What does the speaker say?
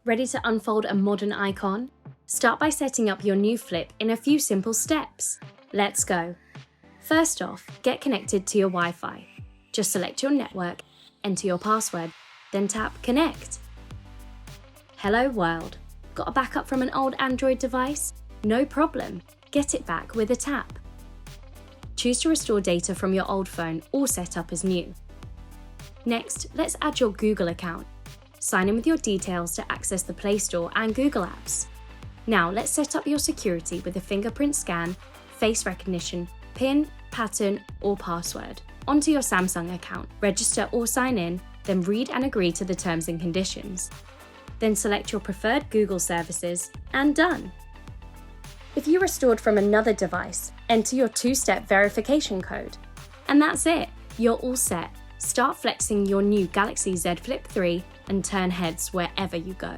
Ready to unfold a modern icon? Start by setting up your new Flip in a few simple steps. Let's go. First off, get connected to your Wi-Fi. Just select your network, enter your password, then tap Connect. Hello world. Got a backup from an old Android device? No problem. Get it back with a tap. Choose to restore data from your old phone or set up as new. Next, let's add your Google account. Sign in with your details to access the Play Store and Google Apps. Now let's set up your security with a fingerprint scan, face recognition, PIN, pattern, or password. Onto your Samsung account, register or sign in, then read and agree to the terms and conditions. Then select your preferred Google services, and done. If you restored from another device, enter your 2-step verification code. And that's it, you're all set. Start flexing your new Galaxy Z Flip 3 and turn heads wherever you go.